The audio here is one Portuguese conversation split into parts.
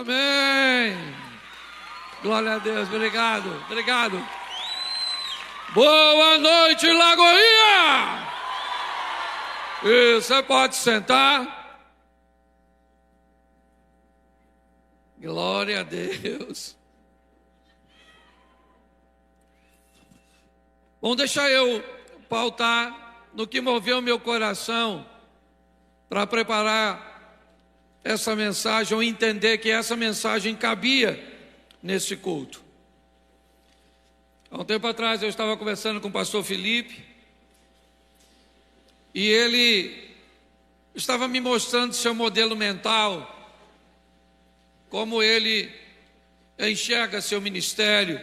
Amém. Glória a Deus. Obrigado. Obrigado. Boa noite, Lagoinha. E você pode sentar. Glória a Deus. Bom, deixa eu pautar no que moveu meu coração para preparar essa mensagem, ou entender que essa mensagem cabia nesse culto. Há um tempo atrás eu estava conversando com o pastor Felipe, e ele estava me mostrando seu modelo mental, como ele enxerga seu ministério,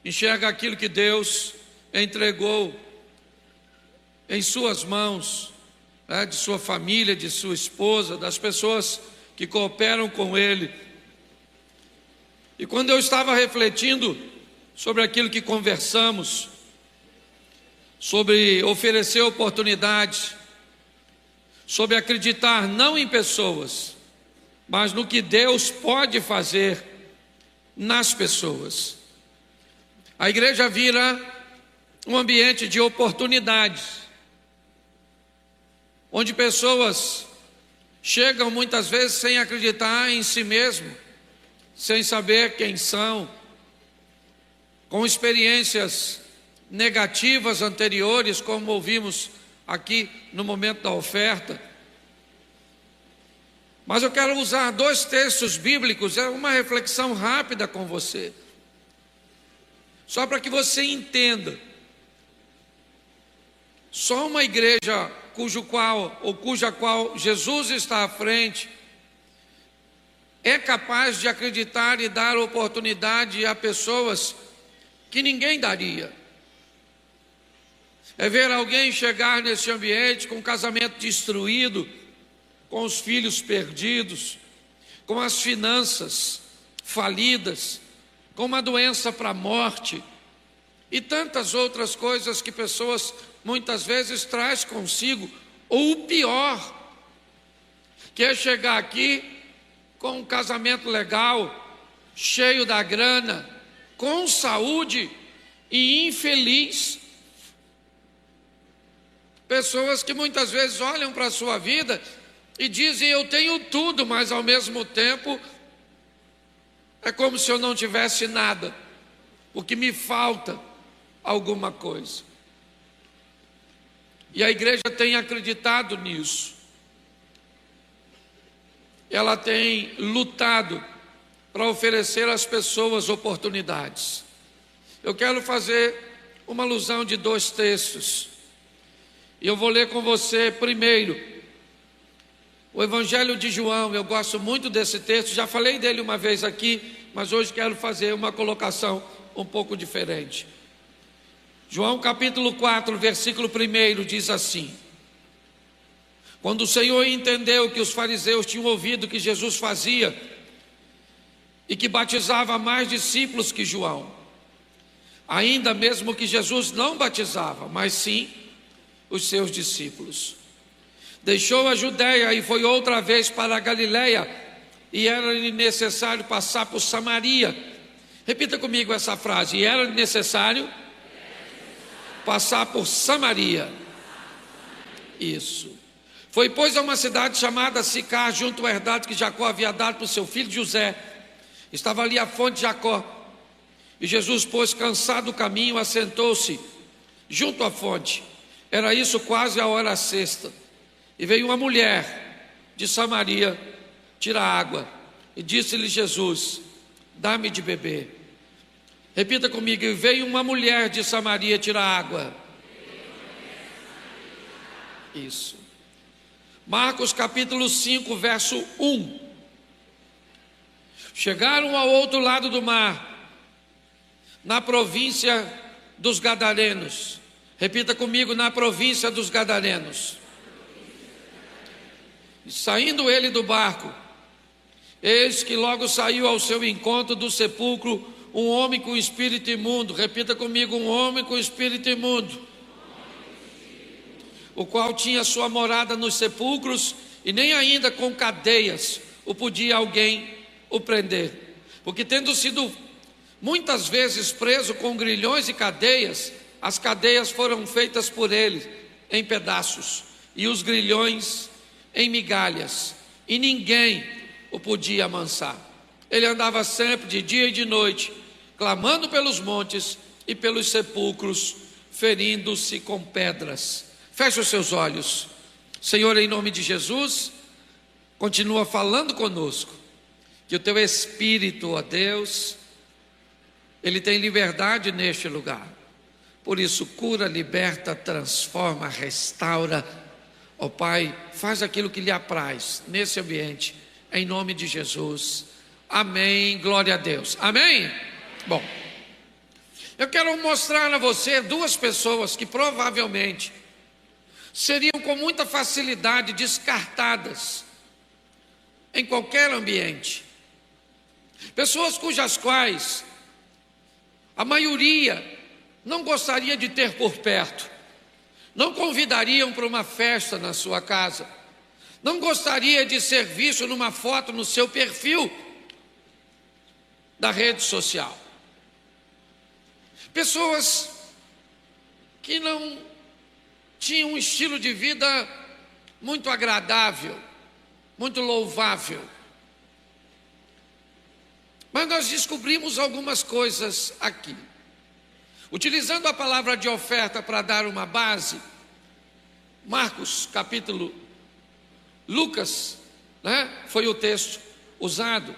enxerga aquilo que Deus entregou em suas mãos, de sua família, de sua esposa, das pessoas que cooperam com ele. E quando eu estava refletindo sobre aquilo que conversamos, sobre oferecer oportunidade, sobre acreditar não em pessoas, mas no que Deus pode fazer nas pessoas, a igreja vira um ambiente de oportunidades, onde pessoas chegam muitas vezes sem acreditar em si mesmo, sem saber quem são, com experiências negativas anteriores, como ouvimos aqui no momento da oferta. Mas eu quero usar 2 textos bíblicos, é uma reflexão rápida com você, só para que você entenda. Só uma igreja cuja qual Jesus está à frente é capaz de acreditar e dar oportunidade a pessoas que ninguém daria. É ver alguém chegar nesse ambiente com o casamento destruído, com os filhos perdidos, com as finanças falidas, com uma doença para a morte e tantas outras coisas que pessoas muitas vezes traz consigo, ou o pior, que é chegar aqui com um casamento legal, cheio da grana, com saúde e infeliz. Pessoas que muitas vezes olham para a sua vida e dizem: eu tenho tudo, mas ao mesmo tempo é como se eu não tivesse nada, porque me falta alguma coisa. E a igreja tem acreditado nisso. Ela tem lutado para oferecer às pessoas oportunidades. Eu quero fazer uma alusão de 2 textos. E eu vou ler com você primeiro o Evangelho de João. Eu gosto muito desse texto, já falei dele uma vez aqui, mas hoje quero fazer uma colocação um pouco diferente. João capítulo 4, versículo 1 diz assim: quando o Senhor entendeu que os fariseus tinham ouvido que Jesus fazia e que batizava mais discípulos que João, ainda mesmo que Jesus não batizava, mas sim os seus discípulos, deixou a Judéia e foi outra vez para a Galiléia, e era-lhe necessário passar por Samaria. Repita comigo essa frase: e era necessário passar por Samaria. Isso. Foi, pois, a uma cidade chamada Sicar, junto à herdade que Jacó havia dado para o seu filho José. Estava ali a fonte de Jacó. E Jesus, pois, cansado do caminho, assentou-se junto à fonte. Era isso quase a hora sexta. E veio uma mulher de Samaria tirar água. E disse-lhe Jesus: dá-me de beber. Repita comigo: e veio uma mulher de Samaria tirar água. Isso. Marcos capítulo 5, verso 1. Chegaram ao outro lado do mar, na província dos Gadarenos. Repita comigo: na província dos Gadarenos. E saindo ele do barco, eis que logo saiu ao seu encontro do sepulcro um homem com espírito imundo. Repita comigo: um homem com espírito imundo, o qual tinha sua morada nos sepulcros, e nem ainda com cadeias o podia alguém o prender, porque tendo sido muitas vezes preso com grilhões e cadeias, as cadeias foram feitas por ele em pedaços e os grilhões em migalhas, e ninguém o podia amansar. Ele andava sempre de dia e de noite, clamando pelos montes e pelos sepulcros, ferindo-se com pedras. Feche os seus olhos. Senhor, em nome de Jesus, continua falando conosco, que o teu Espírito, ó Deus, ele tem liberdade neste lugar. Por isso, cura, liberta, transforma, restaura. Ó Pai, faz aquilo que lhe apraz nesse ambiente, em nome de Jesus. Amém, glória a Deus. Amém? Bom, eu quero mostrar a você duas pessoas que provavelmente seriam com muita facilidade descartadas em qualquer ambiente. Pessoas cujas quais a maioria não gostaria de ter por perto, não convidariam para uma festa na sua casa, não gostaria de ser visto numa foto no seu perfil da rede social. Pessoas que não tinham um estilo de vida muito agradável, muito louvável. Mas nós descobrimos algumas coisas aqui. Utilizando a palavra de oferta para dar uma base, Lucas, foi o texto usado,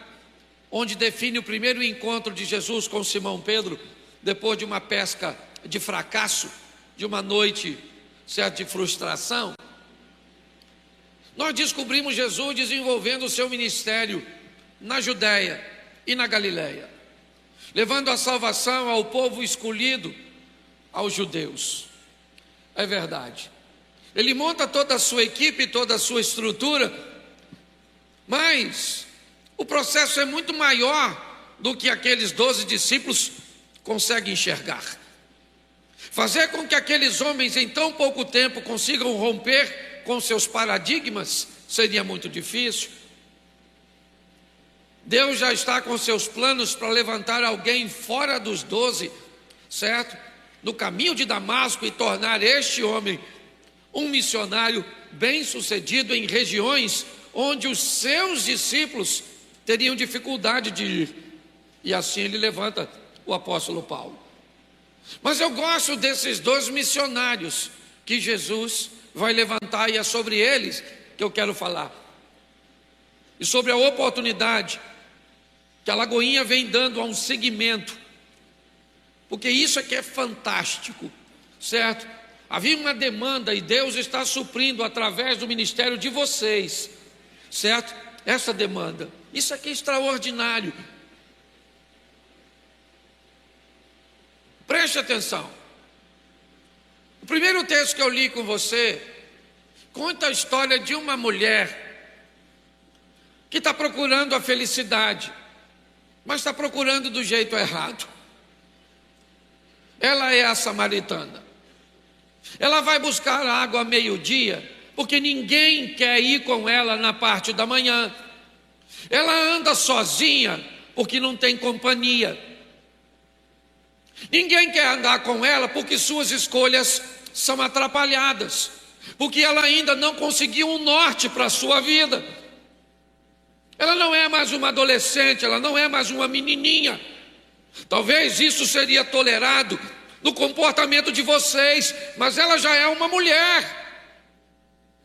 onde define o primeiro encontro de Jesus com Simão Pedro, depois de uma pesca de fracasso, de uma noite certo, de frustração. Nós descobrimos Jesus desenvolvendo o seu ministério na Judéia e na Galileia, levando a salvação ao povo escolhido, aos judeus. É verdade. Ele monta toda a sua equipe, toda a sua estrutura, mas o processo é muito maior do que aqueles 12 discípulos conseguem enxergar. Fazer com que aqueles homens em tão pouco tempo consigam romper com seus paradigmas seria muito difícil. Deus já está com seus planos para levantar alguém fora dos 12, certo? No caminho de Damasco, e tornar este homem um missionário bem-sucedido em regiões onde os seus discípulos teriam dificuldade de ir. E assim ele levanta o apóstolo Paulo. Mas eu gosto desses dois missionários que Jesus vai levantar, e é sobre eles que eu quero falar. E sobre a oportunidade que a Lagoinha vem dando a um segmento, porque isso aqui é fantástico, certo? Havia uma demanda e Deus está suprindo através do ministério de vocês, certo? Essa demanda, isso aqui é extraordinário. Preste atenção. O primeiro texto que eu li com você conta a história de uma mulher que está procurando a felicidade, mas está procurando do jeito errado. Ela é a samaritana. Ela vai buscar água ao meio-dia, porque ninguém quer ir com ela na parte da manhã. Ela anda sozinha, porque não tem companhia. Ninguém quer andar com ela, porque suas escolhas são atrapalhadas, porque ela ainda não conseguiu um norte para a sua vida. Ela não é mais uma adolescente, ela não é mais uma menininha. Talvez isso seria tolerado no comportamento de vocês, mas ela já é uma mulher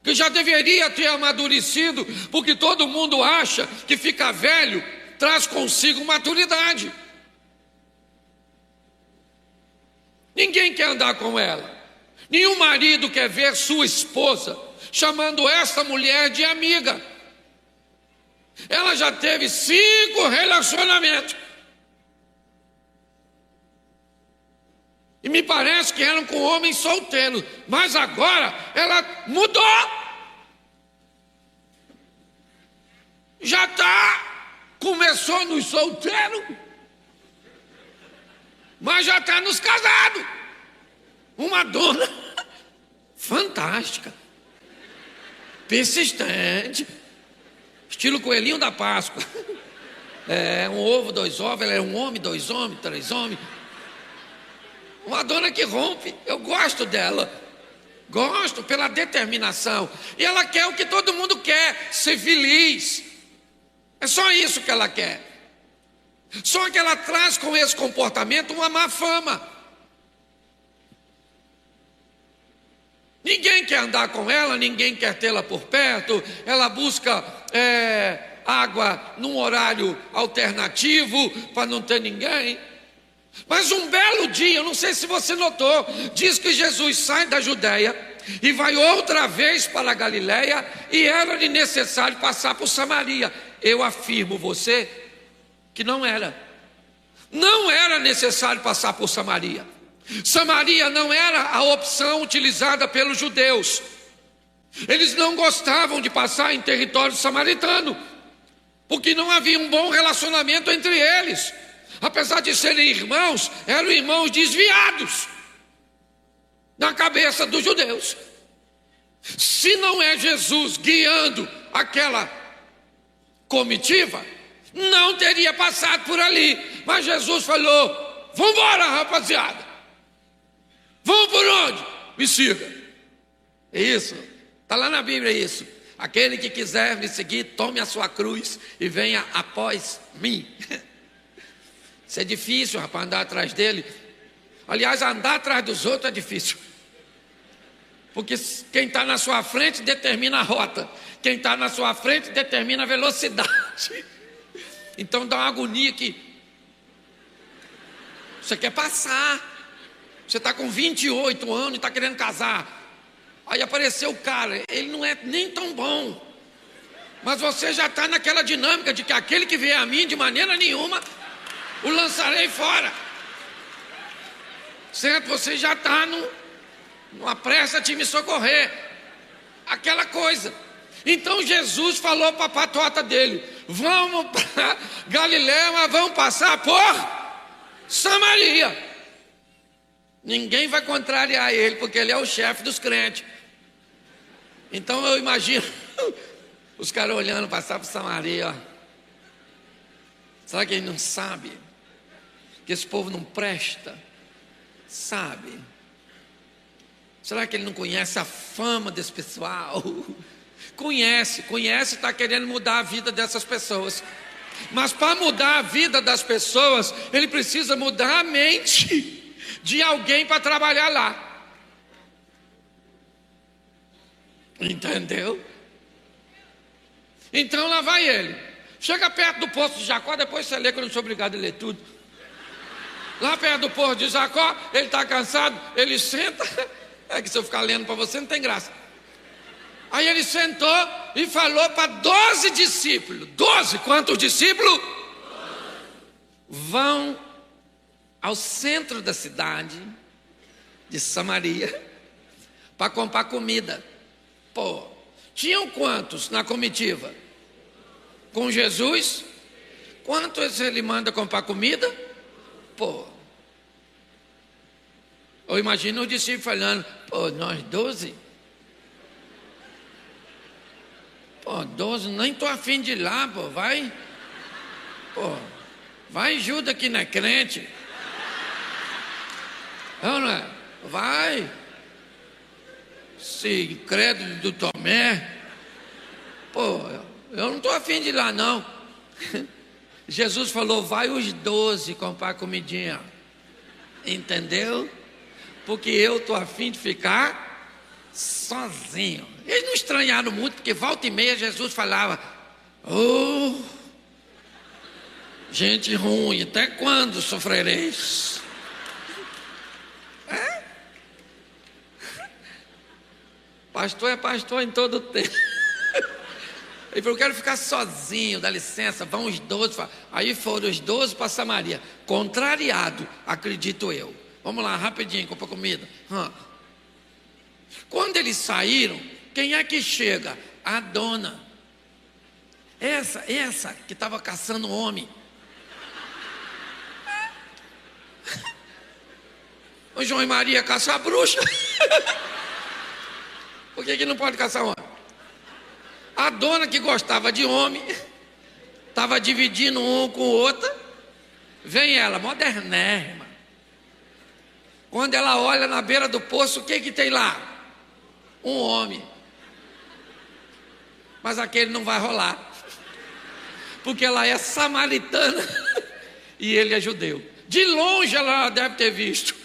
que já deveria ter amadurecido, porque todo mundo acha que ficar velho traz consigo maturidade. Ninguém quer andar com ela. Nenhum marido quer ver sua esposa chamando esta mulher de amiga. Ela já teve 5 relacionamentos. E me parece que eram com homens solteiros. Mas agora ela mudou. Já começou nos solteiros, mas já está nos casados. Uma dona fantástica, persistente, estilo coelhinho da Páscoa. É um ovo, dois ovos, ela é um homem, dois homens, três homens. Uma dona que rompe, eu gosto dela. Gosto pela determinação. E ela quer o que todo mundo quer, ser feliz. É só isso que ela quer. Só que ela traz com esse comportamento uma má fama. Ninguém quer andar com ela, ninguém quer tê-la por perto. Ela busca água num horário alternativo para não ter ninguém. Mas um belo dia, eu não sei se você notou, diz que Jesus sai da Judéia e vai outra vez para a Galiléia, e era necessário passar por Samaria. Eu afirmo você que não era necessário passar por Samaria. Samaria não era a opção utilizada pelos judeus. Eles não gostavam de passar em território samaritano, porque não havia um bom relacionamento entre eles. Apesar de serem irmãos, eram irmãos desviados na cabeça dos judeus. Se não é Jesus guiando aquela comitiva, não teria passado por ali. Mas Jesus falou: vamos embora, rapaziada. Vamos por onde? Me siga. É isso, está lá na Bíblia isso. Aquele que quiser me seguir, tome a sua cruz e venha após mim. Isso é difícil, rapaz, andar atrás dele. Aliás, andar atrás dos outros é difícil. Porque quem está na sua frente determina a rota. Quem está na sua frente determina a velocidade. Então dá uma agonia que você quer passar. Você está com 28 anos e está querendo casar. Aí apareceu o cara, ele não é nem tão bom. Mas você já está naquela dinâmica de que aquele que vier a mim, de maneira nenhuma o lançarei fora. Certo? Você já está numa pressa de me socorrer. Aquela coisa. Então Jesus falou para a patota dele: vamos para Galiléia, mas vamos passar por Samaria. Ninguém vai contrariar ele, porque ele é o chefe dos crentes. Então eu imagino os caras olhando passar por Samaria. Ó. Será que ele não sabe que esse povo não presta? Sabe? Será que ele não conhece a fama desse pessoal? Conhece, está querendo mudar a vida dessas pessoas. Mas para mudar a vida das pessoas, ele precisa mudar a mente de alguém para trabalhar lá. Entendeu? Então lá vai ele. Chega perto do poço de Jacó, depois você lê, que eu não sou obrigado a ler tudo. Lá perto do poço de Jacó, ele está cansado, ele senta. É que se eu ficar lendo para você não tem graça. Aí ele sentou e falou para 12 discípulos. 12, quantos discípulos? 12. Vão ao centro da cidade de Samaria para comprar comida. Pô, tinham quantos na comitiva? Com Jesus? Quantos ele manda comprar comida? Pô, eu imagino os discípulos falando: pô, nós 12? Pô, 12, nem estou afim de ir lá, pô, vai. Pô, vai Judas que não é crente. Não é? Vai. Esse incrédulo do Tomé. Pô, eu não estou afim de ir lá não. Jesus falou: vai os 12 comprar comidinha. Entendeu? Porque eu estou afim de ficar sozinho. Eles não estranharam muito, porque volta e meia Jesus falava: oh, gente ruim, até quando sofrereis? É? Pastor é pastor em todo o tempo. Ele falou: eu quero ficar sozinho, dá licença. Vão os 12. Aí foram os 12 para Samaria. Contrariado, acredito eu. Vamos lá, rapidinho, compra comida. Quando eles saíram, quem é que chega? A dona. Essa que estava caçando homem. O João e Maria caçam a bruxa. Por que não pode caçar homem? A dona que gostava de homem estava dividindo um com o outro. Vem ela, modernérrima. Quando ela olha na beira do poço, o que tem lá? Um homem. Mas aquele não vai rolar, porque ela é samaritana e ele é judeu. De longe ela deve ter visto.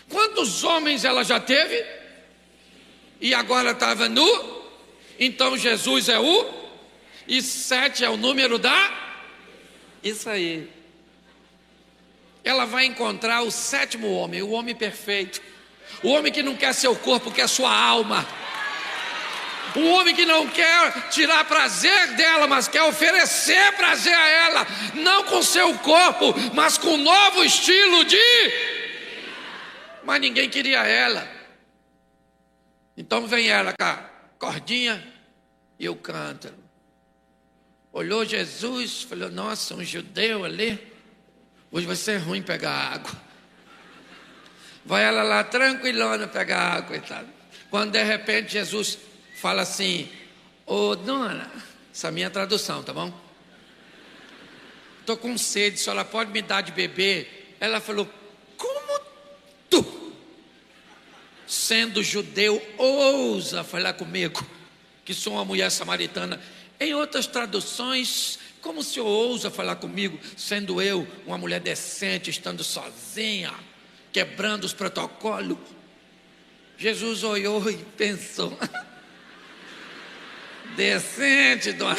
Quantos homens ela já teve? E agora estava nu. Então Jesus é o, e 7 é o número da, isso aí. Ela vai encontrar o 7º homem, o homem perfeito, o homem que não quer seu corpo, quer sua alma, o homem que não quer tirar prazer dela, mas quer oferecer prazer a ela, não com seu corpo, mas com um novo estilo de, mas ninguém queria ela. Então vem ela com a cordinha e o cântaro. Olhou Jesus, falou: nossa, um judeu ali, hoje vai ser ruim pegar água. Vai ela lá tranquilona pegar água, coitada. Quando de repente Jesus fala assim: ô dona, essa é a minha tradução, tá bom? Estou com sede, a senhora pode me dar de beber? Ela falou: como tu, sendo judeu, ousa falar comigo, que sou uma mulher samaritana? Em outras traduções, como o senhor ousa falar comigo, sendo eu uma mulher decente, estando sozinha, quebrando os protocolos? Jesus olhou e pensou: decente, dona.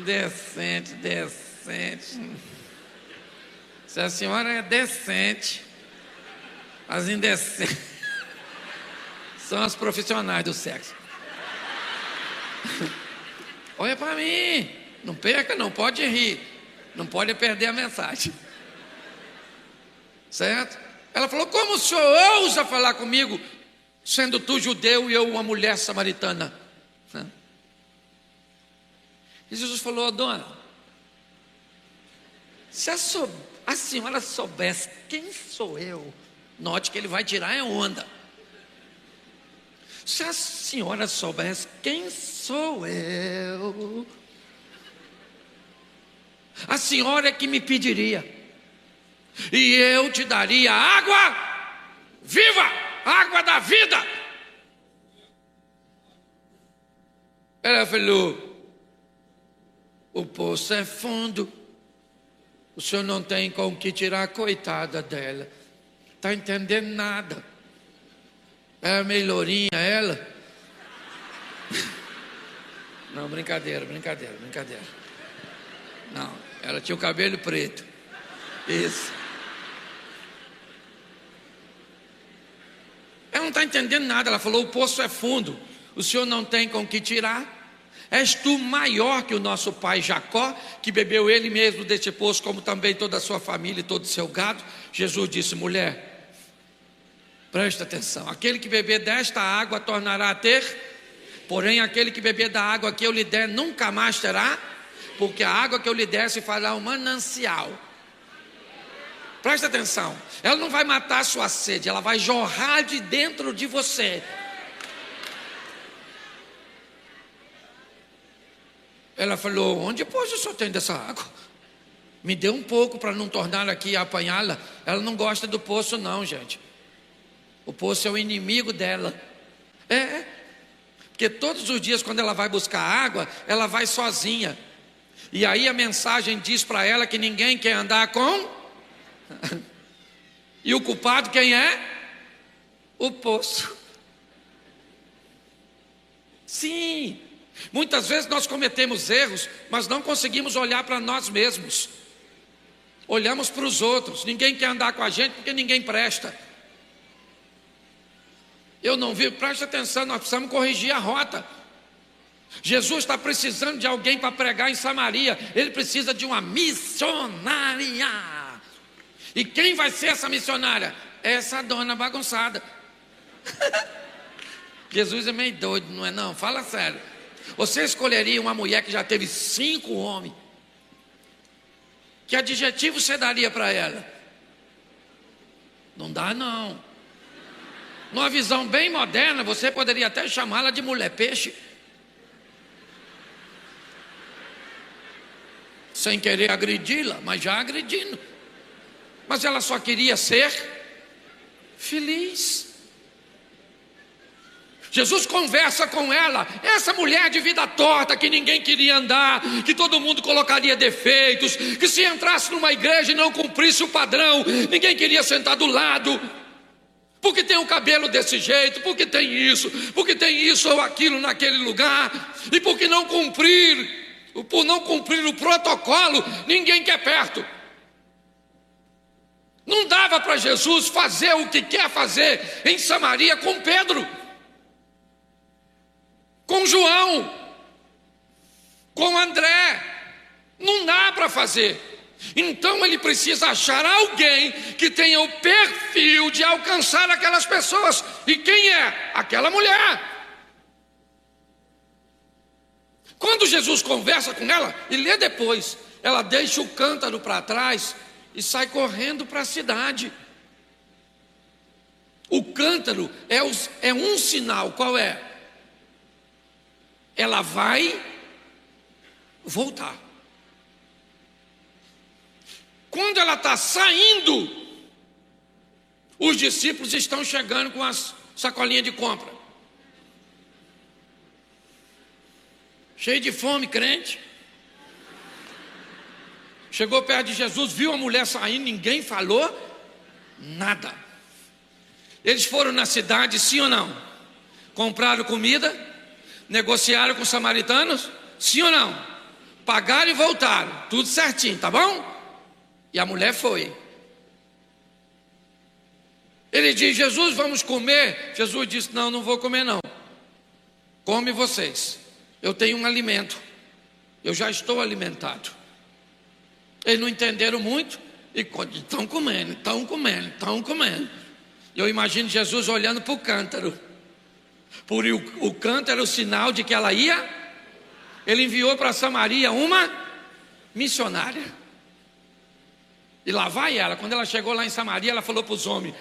Decente. Se a senhora é decente, as indecentes são as profissionais do sexo. Olha para mim, não perca, não pode rir, não pode perder a mensagem, certo? Ela falou: como o senhor ousa falar comigo, sendo tu judeu e eu uma mulher samaritana? E Jesus falou: oh, dona, se a senhora soubesse quem sou eu, note que ele vai tirar a onda. Se a senhora soubesse quem sou eu, a senhora é que me pediria, e eu te daria água viva, água da vida. Ela falou: o poço é fundo, o senhor não tem com o que tirar, coitada dela, está entendendo nada. Era meio lourinha ela. Não, brincadeira. Não, ela tinha o cabelo preto. Isso. Ela não está entendendo nada. Ela falou: o poço é fundo, o senhor não tem com que tirar. És tu maior que o nosso pai Jacó, que bebeu ele mesmo deste poço, como também toda a sua família e todo o seu gado? Jesus disse: mulher, presta atenção, aquele que beber desta água tornará a ter, porém aquele que beber da água que eu lhe der nunca mais terá, porque a água que eu lhe der se fará um manancial. Presta atenção, ela não vai matar a sua sede, ela vai jorrar de dentro de você. Ela falou: onde pois o senhor tem dessa água? Me dê um pouco para não tornar aqui a apanhá-la. Ela não gosta do poço não, gente. O poço é o inimigo dela. Porque todos os dias quando ela vai buscar água, ela vai sozinha. E aí a mensagem diz para ela que ninguém quer andar com. E o culpado quem é? O poço. Sim, muitas vezes nós cometemos erros, mas não conseguimos olhar para nós mesmos. Olhamos para os outros. Ninguém quer andar com a gente porque ninguém presta. Eu não vi, preste atenção, nós precisamos corrigir a rota. Jesus está precisando de alguém para pregar em Samaria. Ele precisa de uma missionária. E quem vai ser essa missionária? Essa dona bagunçada. Jesus é meio doido, não é não? Fala sério. Você escolheria uma mulher que já teve 5 homens? Que adjetivo você daria para ela? Não dá não. Numa visão bem moderna, você poderia até chamá-la de mulher peixe. sem querer agredi-la, mas já agredindo. Mas ela só queria ser feliz. Jesus conversa com ela, essa mulher de vida torta, que ninguém queria andar, que todo mundo colocaria defeitos, que se entrasse numa igreja e não cumprisse o padrão, ninguém queria sentar do lado, porque tem o cabelo desse jeito, porque tem isso ou aquilo naquele lugar, e por não cumprir o protocolo, ninguém quer perto. Não dava para Jesus fazer o que quer fazer em Samaria com Pedro, com João, com André. Não dá para fazer. Então ele precisa achar alguém que tenha o perfil de alcançar aquelas pessoas. E quem é? Aquela mulher. Quando Jesus conversa com ela, e lê depois, ela deixa o cântaro para trás e sai correndo para a cidade. O cântaro é um sinal. Qual é? Ela vai voltar. Quando ela está saindo, os discípulos estão chegando com as sacolinhas de compra, cheio de fome, crente. Chegou perto de Jesus, viu a mulher saindo, ninguém falou nada. Eles foram na cidade, sim ou não? Compraram comida, negociaram com os samaritanos, sim ou não? Pagaram e voltaram, tudo certinho, tá bom? E a mulher foi. Ele diz: Jesus, vamos comer. Jesus disse: não, não vou comer não. Come vocês, eu tenho um alimento, eu já estou alimentado. Eles não entenderam muito e estão comendo. Eu imagino Jesus olhando para o cântaro, por o cântaro era o sinal de que ela ia. Ele enviou para Samaria uma missionária, e lá vai ela. Quando ela chegou lá em Samaria, ela falou para os homens: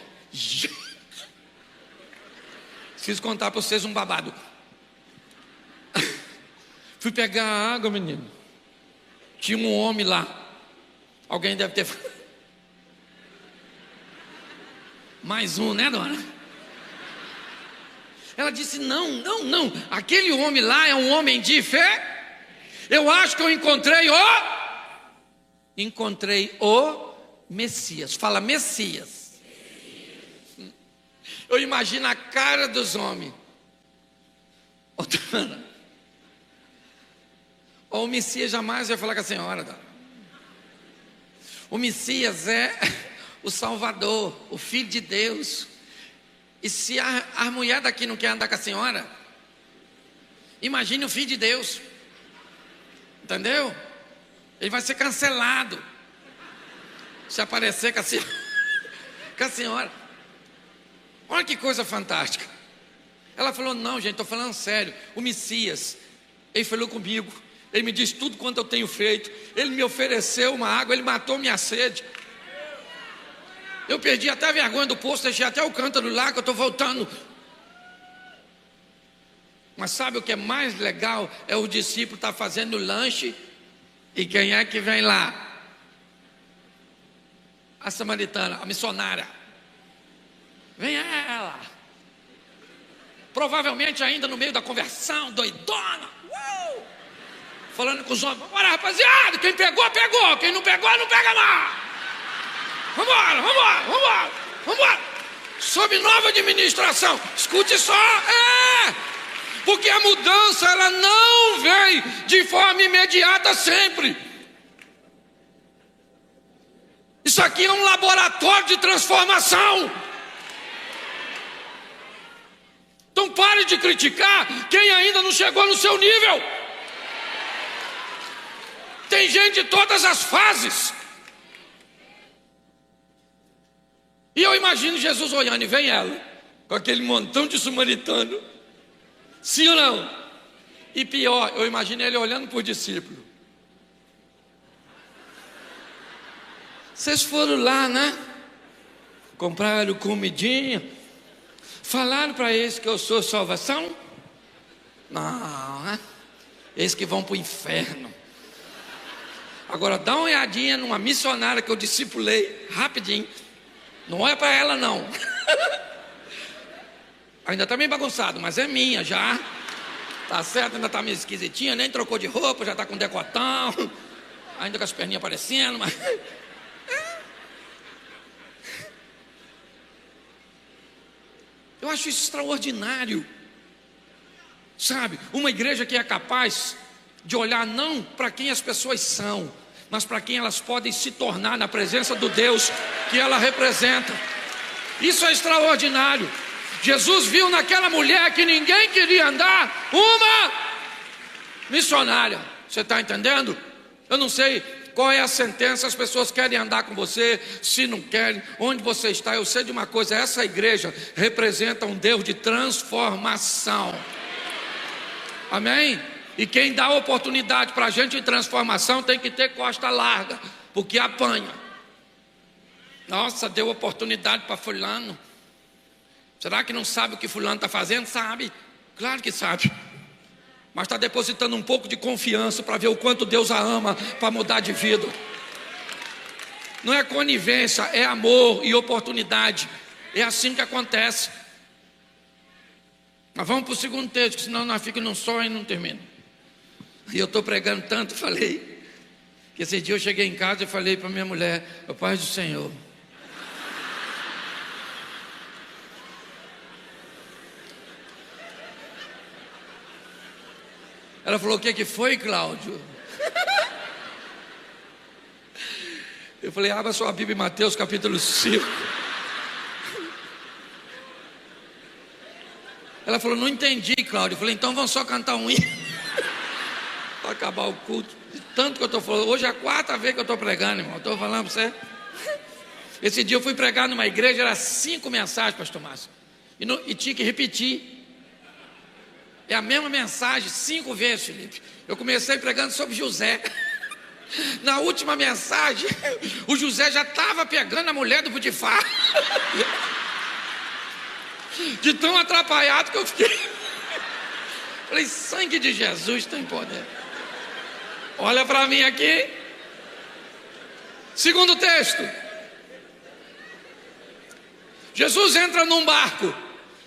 preciso contar para vocês um babado. Fui pegar a água, menino, tinha um homem lá. Alguém deve ter mais um, né, dona? Ela disse: não, aquele homem lá é um homem de fé. Eu acho que eu encontrei o Messias. Fala Messias. Eu imagino a cara dos homens. O Messias jamais vai falar com a senhora, dona. O Messias é o Salvador, o Filho de Deus. E se a mulher daqui não quer andar com a senhora, imagine o Filho de Deus. Entendeu? Ele vai ser cancelado se aparecer com a senhora. Olha que coisa fantástica. Ela falou: não, gente, estou falando sério. O Messias, ele falou comigo, ele me disse tudo quanto eu tenho feito, ele me ofereceu uma água, ele matou minha sede. Eu perdi até a vergonha do poço, deixei até o cântaro lá, que eu estou voltando. Mas sabe o que é mais legal? É o discípulo estar fazendo lanche, e quem é que vem lá? A samaritana, a missionária. Vem ela, provavelmente ainda no meio da conversão, doidona, falando com os homens: bora, rapaziada, quem pegou, pegou, quem não pegou, não pega mais. Vambora. Sob nova administração. Escute só, porque a mudança, ela não vem de forma imediata sempre. Isso aqui é um laboratório de transformação. Então pare de criticar quem ainda não chegou no seu nível. Tem gente de todas as fases. E eu imagino Jesus olhando, e vem ela, com aquele montão de samaritano. Sim ou não? E pior, eu imagino ele olhando para o discípulo. Vocês foram lá, né? Compraram comidinha, falaram para eles que eu sou salvação? Não, né? Eles que vão para o inferno. Agora dá uma olhadinha numa missionária que eu discipulei rapidinho. Não é para ela não. Ainda está meio bagunçado, mas é minha já. Tá certo, ainda está meio esquisitinha, nem trocou de roupa, já está com decotão, ainda com as perninhas aparecendo, mas... Eu acho isso extraordinário. Sabe, uma igreja que é capaz de olhar não para quem as pessoas são, mas para quem elas podem se tornar na presença do Deus que ela representa. Isso é extraordinário. Jesus viu naquela mulher que ninguém queria andar, uma missionária. Você está entendendo? Eu não sei qual é a sentença, as pessoas querem andar com você, se não querem, onde você está. Eu sei de uma coisa, essa igreja representa um Deus de transformação. Amém? E quem dá oportunidade para a gente em transformação tem que ter costa larga, porque apanha. Nossa, deu oportunidade para fulano. Será que não sabe o que fulano está fazendo? Sabe, claro que sabe. Mas está depositando um pouco de confiança para ver o quanto Deus a ama, para mudar de vida. Não é conivência, é amor e oportunidade. É assim que acontece. Mas vamos para o segundo texto, senão nós ficamos num sonho e não termina. E eu estou pregando tanto, falei, que esse dia eu cheguei em casa e falei para minha mulher: "Ó paz do Senhor, ela falou: "O que foi, Cláudio?" Eu falei: "Abra sua Bíblia em Mateus capítulo 5. Ela falou: "Não entendi, Cláudio." Eu falei: "Então vamos só cantar um hino para acabar o culto." De tanto que eu estou falando, hoje é a quarta vez que eu estou pregando, irmão. Estou falando para você. Esse dia eu fui pregar numa igreja, era 5 mensagens, pastor Márcio, e tinha que repetir. É a mesma mensagem 5 vezes, Felipe. Eu comecei pregando sobre José. Na última mensagem, o José já estava pegando a mulher do Potifar. De tão atrapalhado que eu fiquei. Falei: sangue de Jesus tem poder. Olha para mim aqui. Segundo texto. Jesus entra num barco,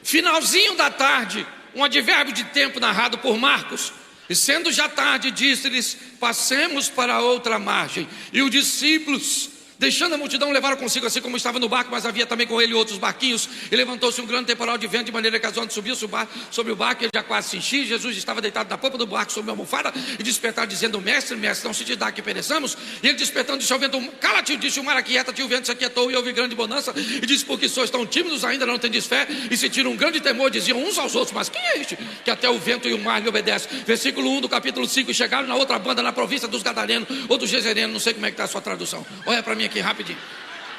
finalzinho da tarde. Um advérbio de tempo narrado por Marcos. E sendo já tarde, disse-lhes: passemos para outra margem. E os discípulos, deixando a multidão, levaram consigo, assim como estava no barco, mas havia também com ele outros barquinhos. E levantou-se um grande temporal de vento, de maneira que as ondas subiam sobre o barco, ele já quase se enchia. Jesus estava deitado na popa do barco, sob uma almofada, e despertaram, dizendo: mestre, mestre, não se te dá que pereçamos? E ele despertando, disse ao vento: cala-te, disse o mar, aquieta-te. E o vento se aquietou, e houve grande bonança. E disse: porque sois tão tímidos, ainda não tendes fé? E sentiram um grande temor, diziam uns aos outros: mas quem é este que até o vento e o mar lhe obedecem? Versículo 1 do capítulo 5. E chegaram na outra banda, na província dos Gadarenos, ou dos Gezerenos, não sei como é que está a sua tradução. Olha para mim aqui rapidinho.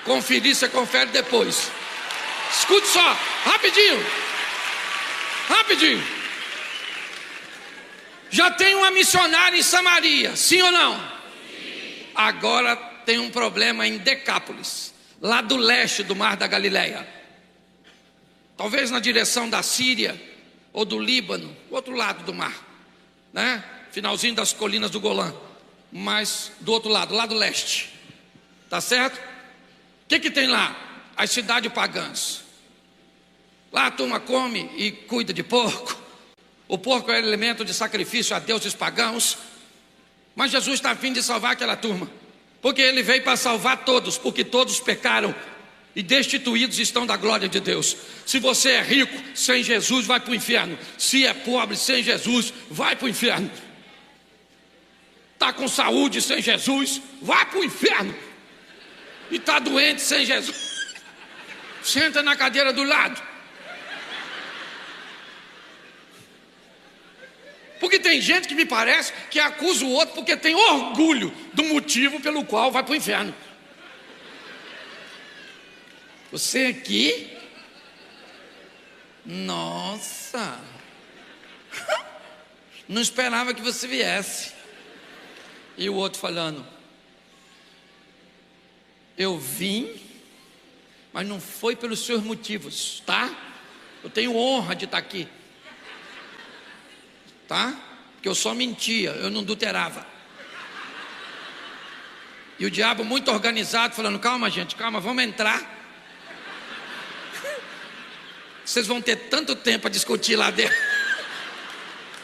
Conferir, você confere depois. Escute só, rapidinho. Já tem uma missionária em Samaria, sim ou não? Sim. Agora tem um problema em Decápolis, lá do leste do mar da Galileia. Talvez na direção da Síria ou do Líbano, outro lado do mar, né? Finalzinho das colinas do Golã, mas do outro lado, lá do leste. Tá certo? O que tem lá? As cidades pagãs. Lá a turma come e cuida de porco. O porco é elemento de sacrifício a deuses pagãos. Mas Jesus está a fim de salvar aquela turma, porque ele veio para salvar todos, porque todos pecaram e destituídos estão da glória de Deus. Se você é rico, sem Jesus vai para o inferno. Se é pobre, sem Jesus, vai para o inferno. Está com saúde, sem Jesus, vai para o inferno. E está doente, sem Jesus, senta na cadeira do lado. Porque tem gente que me parece que acusa o outro porque tem orgulho do motivo pelo qual vai para o inferno. Você aqui? Nossa, não esperava que você viesse. E o outro falando: eu vim, mas não foi pelos seus motivos, tá? Eu tenho honra de estar aqui, tá? Porque eu só mentia, eu não adulterava. E o diabo muito organizado, falando: calma gente, calma, vamos entrar. Vocês vão ter tanto tempo para discutir lá dentro.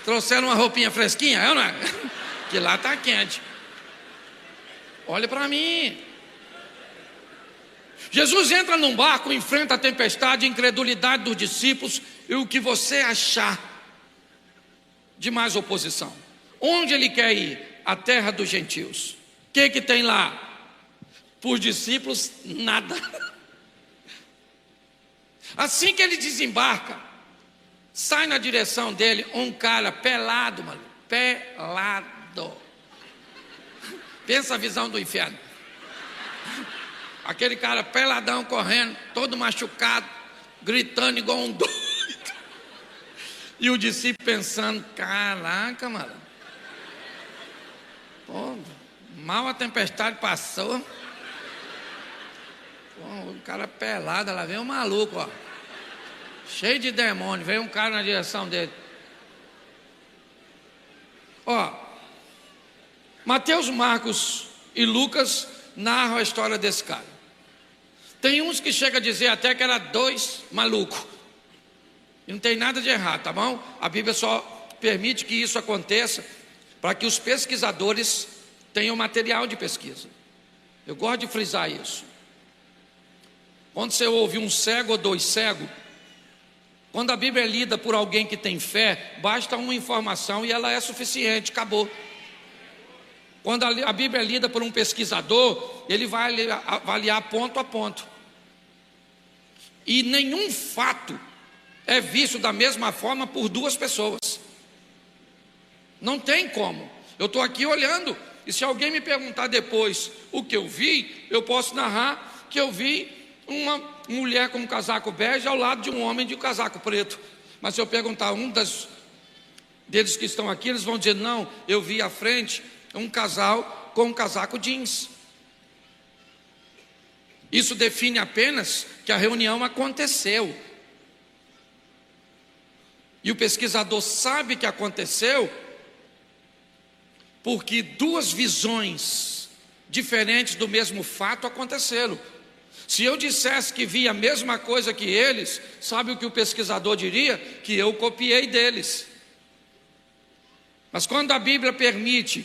Trouxeram uma roupinha fresquinha, eu não é? Que lá está quente. Olha para mim. Jesus entra num barco, enfrenta a tempestade, a incredulidade dos discípulos e o que você achar de mais oposição. Onde ele quer ir? A terra dos gentios. O que tem lá? Por discípulos, nada. Assim que ele desembarca, sai na direção dele um cara pelado, mano, pelado. Pensa a visão do inferno. Aquele cara peladão correndo, todo machucado, gritando igual um doido. E o discípulo pensando: caraca, mano. Pô, mal a tempestade passou. Pô, o cara pelado, lá vem um maluco, ó. Cheio de demônio, veio um cara na direção dele. Ó, Mateus, Marcos e Lucas narram a história desse cara. Tem uns que chegam a dizer até que era dois malucos. E não tem nada de errado, tá bom? A Bíblia só permite que isso aconteça para que os pesquisadores tenham material de pesquisa. Eu gosto de frisar isso. Quando você ouve um cego ou dois cegos, quando a Bíblia é lida por alguém que tem fé, basta uma informação e ela é suficiente, acabou. Quando a Bíblia é lida por um pesquisador, ele vai avaliar ponto a ponto. E nenhum fato é visto da mesma forma por duas pessoas. Não tem como. Eu estou aqui olhando, e se alguém me perguntar depois o que eu vi, eu posso narrar que eu vi uma mulher com um casaco bege ao lado de um homem de um casaco preto. Mas se eu perguntar a um deles que estão aqui, eles vão dizer: não, eu vi à frente um casal com um casaco jeans. Isso define apenas que a reunião aconteceu. E o pesquisador sabe que aconteceu porque duas visões diferentes do mesmo fato aconteceram. Se eu dissesse que vi a mesma coisa que eles, sabe o que o pesquisador diria? Que eu copiei deles. Mas quando a Bíblia permite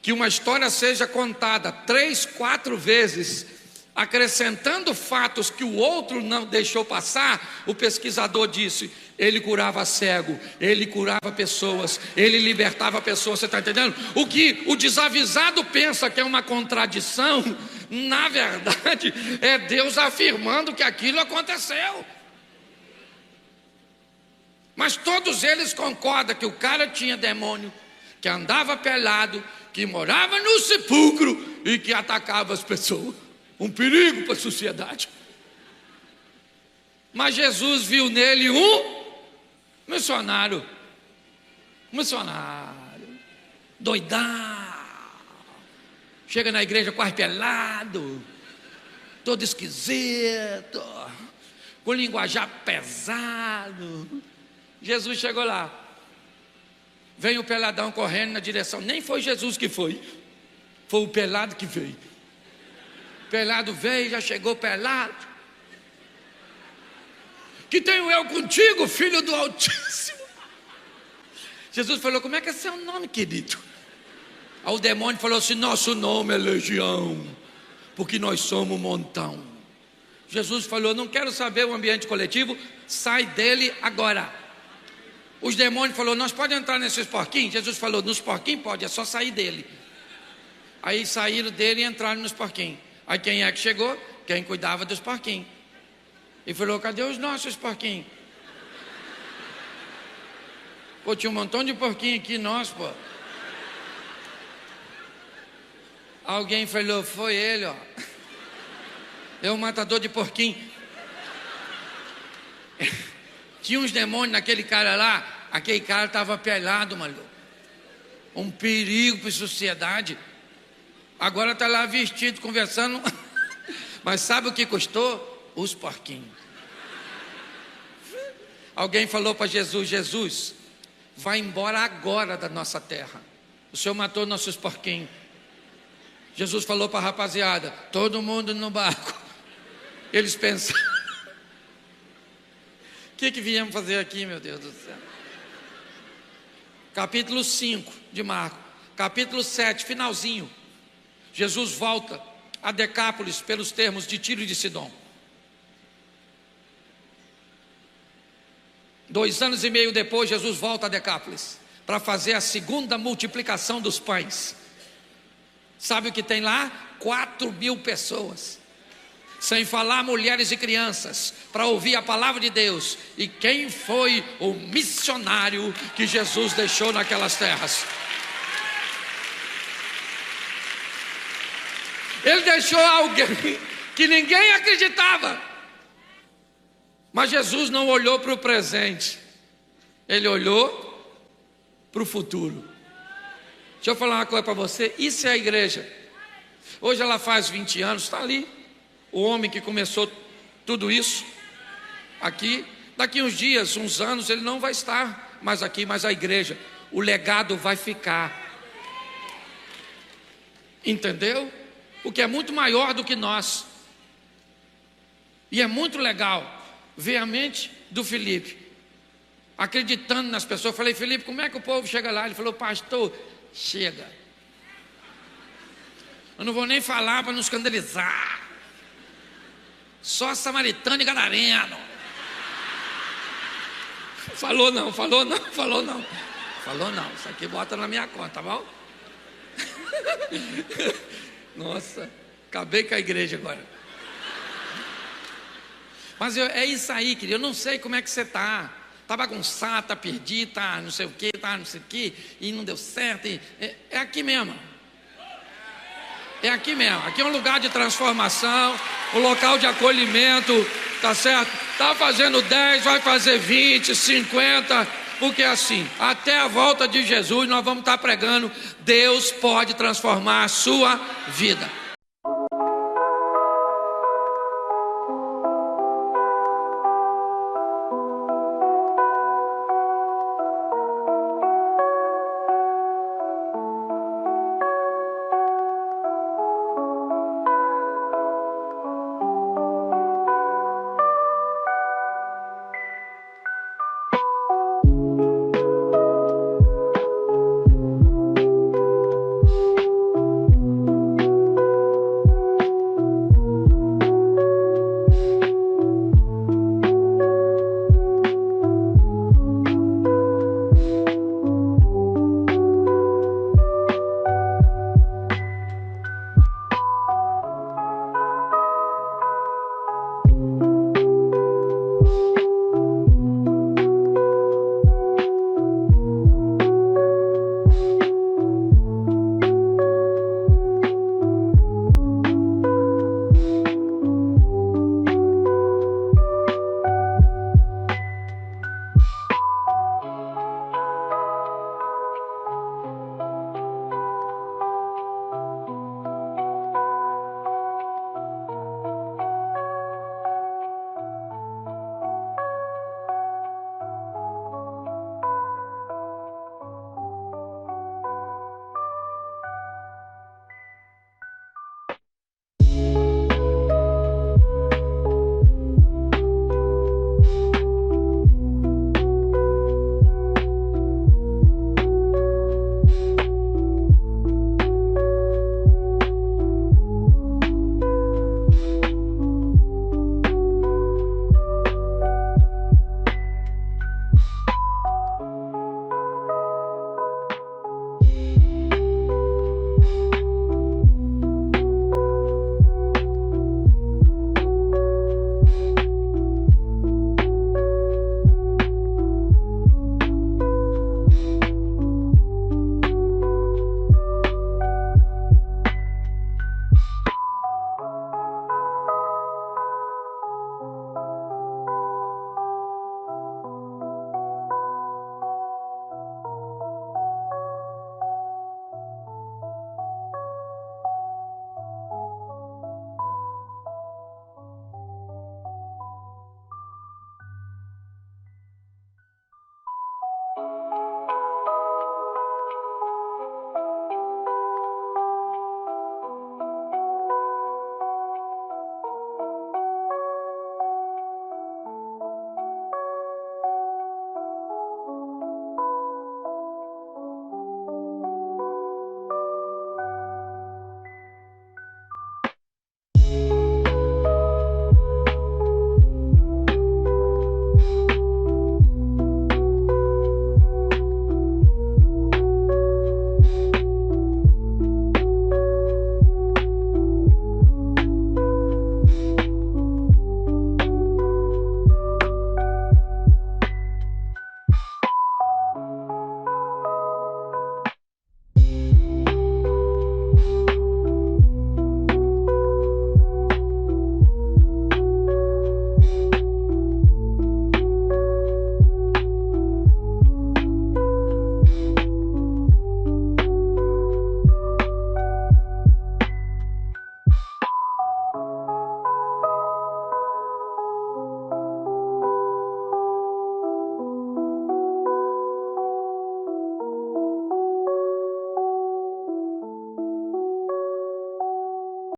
que uma história seja contada 3, 4 vezes, acrescentando fatos que o outro não deixou passar, o pesquisador disse: ele curava cego, ele curava pessoas, ele libertava pessoas. Você está entendendo? O que o desavisado pensa que é uma contradição, na verdade é Deus afirmando que aquilo aconteceu. Mas todos eles concordam que o cara tinha demônio, que andava pelado, que morava no sepulcro e que atacava as pessoas. Um perigo para a sociedade. Mas Jesus viu nele um missionário. Doidão. Chega na igreja quase pelado, todo esquisito, com linguajar pesado. Jesus chegou lá. Vem o peladão correndo na direção. Nem foi Jesus que foi o pelado que veio. O pelado veio, já chegou pelado. Que tenho eu contigo, filho do Altíssimo? Jesus falou: como é que é seu nome, querido? Aí o demônio falou assim: nosso nome é Legião, porque nós somos um montão. Jesus falou: não quero saber o ambiente coletivo, sai dele agora. Os demônios falaram: nós podemos entrar nesses porquinhos? Jesus falou: nos porquinhos pode, é só sair dele. Aí saíram dele e entraram nos porquinhos. Aí quem é que chegou? Quem cuidava dos porquinhos. E falou: cadê os nossos porquinhos? Pô, tinha um montão de porquinho aqui, nós, pô. Alguém falou: foi ele, ó. É um matador de porquinho. Tinha uns demônios naquele cara lá. Aquele cara estava pelado, maluco. Um perigo para a sociedade. Agora está lá vestido, conversando. Mas sabe o que custou? Os porquinhos. Alguém falou para Jesus: Jesus, vai embora agora da nossa terra. O Senhor matou nossos porquinhos. Jesus falou para a rapaziada: todo mundo no barco. Eles pensaram: o que viemos fazer aqui, meu Deus do céu? Capítulo 5 de Marcos, capítulo 7, finalzinho. Jesus volta a Decápolis pelos termos de Tiro e de Sidom. 2 anos e meio depois, Jesus volta a Decápolis para fazer a segunda multiplicação dos pães. Sabe o que tem lá? 4.000 pessoas, sem falar mulheres e crianças, para ouvir a palavra de Deus. E quem foi o missionário que Jesus deixou naquelas terras? Ele deixou alguém que ninguém acreditava. Mas Jesus não olhou para o presente, ele olhou para o futuro. Deixa eu falar uma coisa para você: isso é a igreja. Hoje ela faz 20 anos, está ali o homem que começou tudo isso aqui. Daqui uns dias, uns anos, ele não vai estar mais aqui, mas a igreja, o legado vai ficar. Entendeu? Porque é muito maior do que nós. E é muito legal ver a mente do Felipe acreditando nas pessoas. Eu falei: Felipe, como é que o povo chega lá? Ele falou: pastor, chega. Eu não vou nem falar para não escandalizar. Só samaritano e gadareno. Falou não. Isso aqui bota na minha conta, tá bom? Nossa, acabei com a igreja agora. Mas é isso aí, querido. Eu não sei como é que você está. Está bagunçado, está perdido, está não sei o que, está não sei o que, e não deu certo. É aqui mesmo. É aqui mesmo. Aqui é um lugar de transformação, um local de acolhimento, tá certo? Está fazendo 10, vai fazer 20, 50, porque assim, até a volta de Jesus nós vamos estar pregando: Deus pode transformar a sua vida.